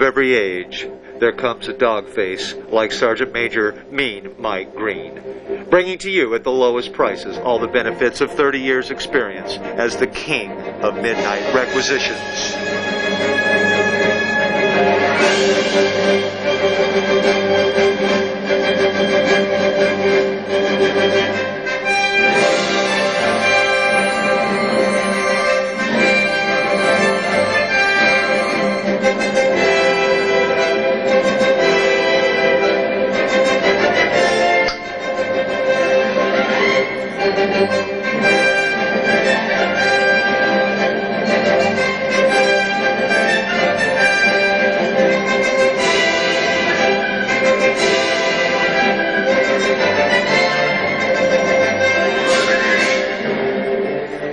of every age, there comes a dog face like Sergeant Major Mean Mike Green, bringing to you at the lowest prices all the benefits of 30 years' experience as the king of midnight requisitions.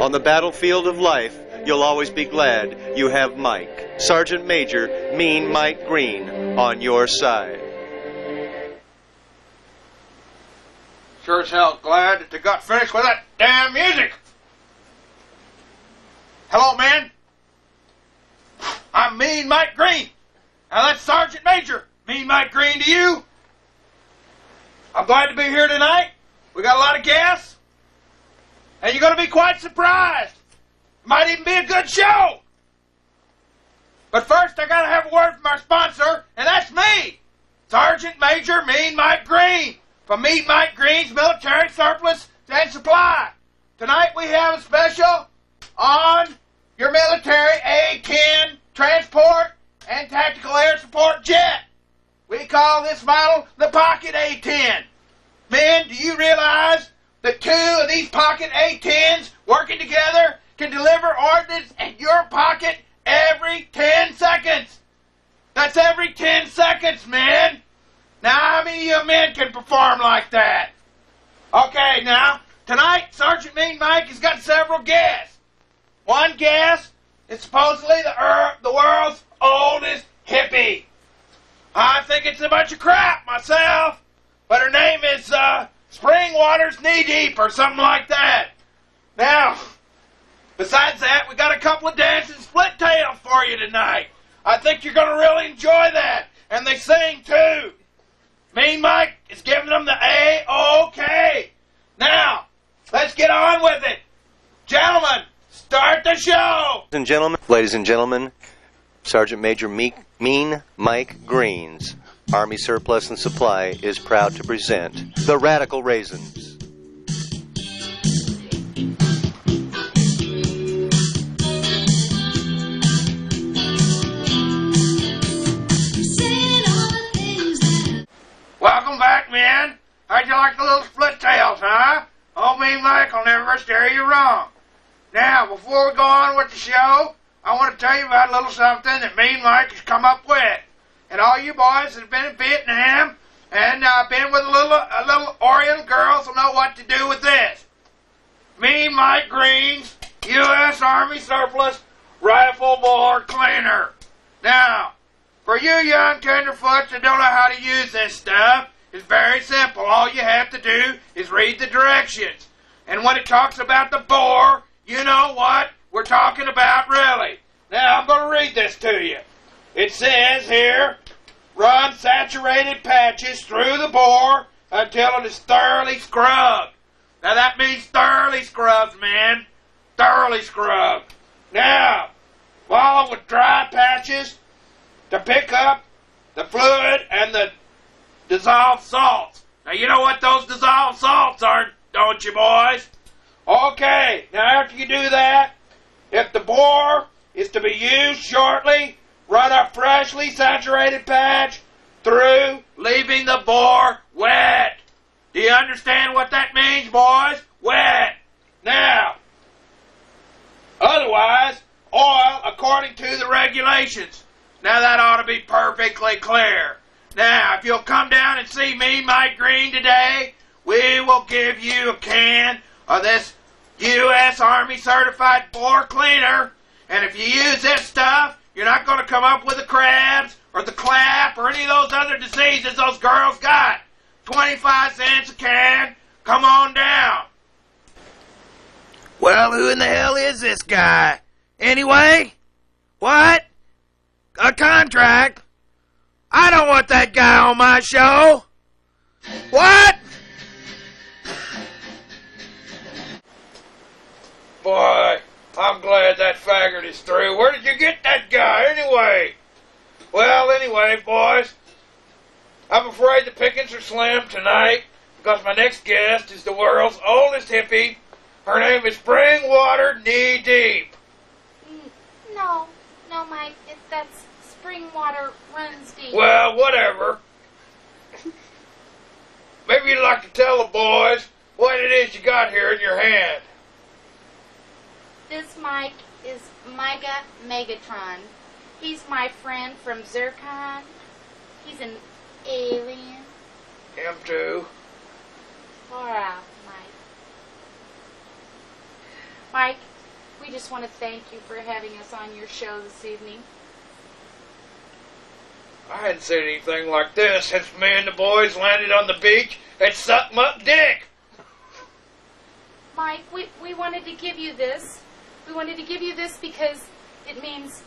On the battlefield of life, you'll always be glad you have Mike, Sergeant Major Mean Mike Green, on your side. Sure as hell glad that they got finished with that damn music. Hello, man. I'm Mean Mike Green. Now that's Sergeant Major Mean Mike Green to you. I'm glad to be here tonight. We got a lot of gas. And you're going to be quite surprised. It might even be a good show. But first, I got to have a word from our sponsor, and that's me, Sergeant Major Mean Mike Green, from Mean Mike Green's Military Surplus and Supply. Tonight we have a special on your military A-10 transport and tactical air support jet. We call this model the Pocket A-10. Men, do you realize that 2 of these Pocket A-10s working together can deliver ordnance in your pocket every 10 seconds? That's every 10 seconds, man. Now, how many of you men can perform like that? Okay, now, tonight, Sergeant Mean Mike has got several guests. One guest is supposedly the world's oldest hippie. I think it's a bunch of crap myself, but her name is, Springwater's Knee Deep or something like that. Now, besides that, we got a couple of dancing split tails for you tonight. I think you're going to really enjoy that. And they sing too. Mean Mike is giving them the A-OK. Now, let's get on with it. Gentlemen, start the show. Ladies and gentlemen, Sergeant Major Mean Mike Green's Army Surplus and Supply is proud to present the Radical Raisins. Welcome back, men. How'd you like the little split tails, huh? Oh, Mean Mike will never steer you wrong. Now, before we go on with the show, I want to tell you about a little something that Mean Mike has come up with. And all you boys that have been in Vietnam and been with little Oriental girls will know what to do with this. Mean Mike Green's U.S. Army Surplus Rifle Bore Cleaner. Now, for you young tenderfoots that don't know how to use this stuff, it's very simple. All you have to do is read the directions. And when it talks about the bore, you know what we're talking about really. Now, I'm going to read this to you. It says here, run saturated patches through the bore until it is thoroughly scrubbed. Now that means thoroughly scrubbed, man. Thoroughly scrubbed. Now, follow with dry patches to pick up the fluid and the dissolved salts. Now you know what those dissolved salts are, don't you, boys? Okay, now after you do that, if the bore is to be used shortly, run a freshly saturated patch through, leaving the bore wet. Do you understand what that means, boys? Wet. Now, otherwise, oil according to the regulations. Now that ought to be perfectly clear. Now, if you'll come down and see me, Mike Green, today, we will give you a can of this U.S. Army Certified Bore Cleaner. And if you use this stuff, you're not going to come up with the crabs or the clap or any of those other diseases those girls got. 25 cents a can. Come on down. Well, who in the hell is this guy? Anyway? What? A contract? I don't want that guy on my show. What? Boy, I'm glad that faggot is through. Where did you get that guy anyway? Well, anyway, boys, I'm afraid the pickings are slim tonight because my next guest is the world's oldest hippie. Her name is Springwater Knee Deep. No, Mike, that's spring water runs deep. Well, whatever. Maybe you'd like to tell the boys what it is you got here in your hand. This Mike is Micah Megatron. He's my friend from Zircon. He's an alien. Him too. Far out, Mike. Mike, we just want to thank you for having us on your show this evening. I hadn't seen anything like this since me and the boys landed on the beach at Suck Muck Dick. Mike, we wanted to give you this. We wanted to give you this because it means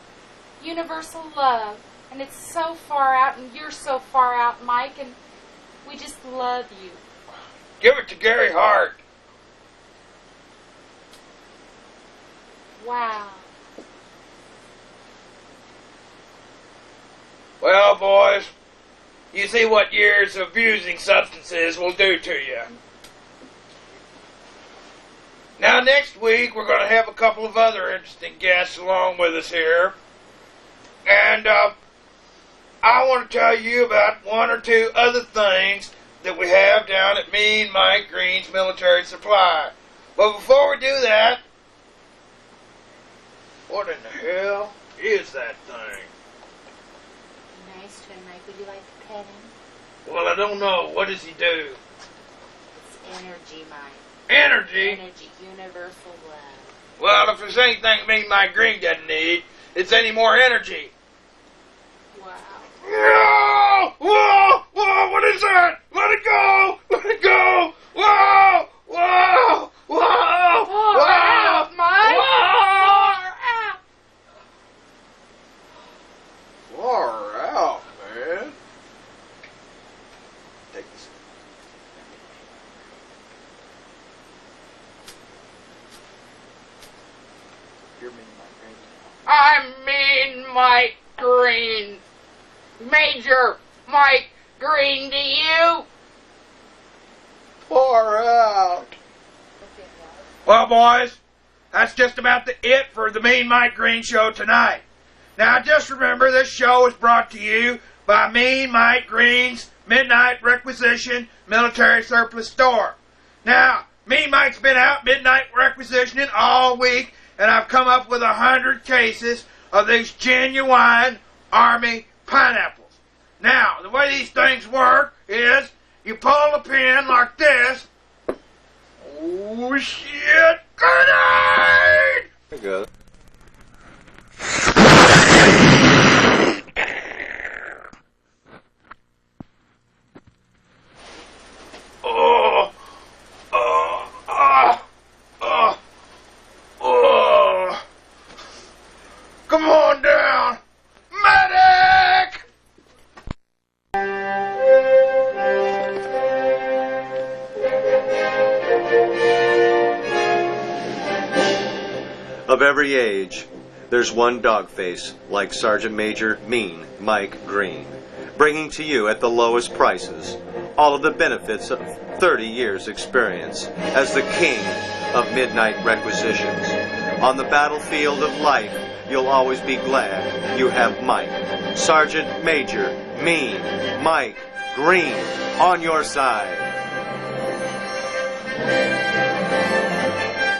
universal love. And it's so far out, and you're so far out, Mike, and we just love you. Give it to Gary Hart. Wow. Well, boys, you see what years of abusing substances will do to you. Now, next week, we're going to have a couple of other interesting guests along with us here. And I want to tell you about one or two other things that we have down at Mean Mike Green's Military Supply. But before we do that, what in the hell is that thing? Nice to him, Mike. Would you like to pet him? Well, I don't know. What does he do? It's energy, Mike. Energy? Energy, universal love. Well, if there's anything Mean Mike Green doesn't need, it's any more energy. Wow. Whoa! Whoa! Whoa! What is that? Let it go! Let it go! Whoa! Whoa! Whoa! Far Whoa! out, Mike. Whoa! Far out. Far out, man. Take this. You're Mean Mike Green. I'm Mean Mike Green. Major Mike Green to you. Far out. Well, boys, that's just about it for the Mean Mike Green Show tonight. Now, just remember, this show is brought to you by Mean Mike Green's Midnight Requisition Military Surplus Store. Now, Mean Mike's been out midnight requisitioning all week, and I've come up with 100 cases of these genuine Army pineapples. Now, the way these things work is you pull the pin like this. Oh, shit! Grenade! There you go. Oh, oh, oh, oh, oh. Come on down! Medic! Of every age, there's one dog face like Sergeant Major Mean Mike Green, bringing to you at the lowest prices all of the benefits of 30 years' experience as the king of midnight requisitions. On the battlefield of life, you'll always be glad you have Mike, Sergeant Major Mean Mike Green, on your side.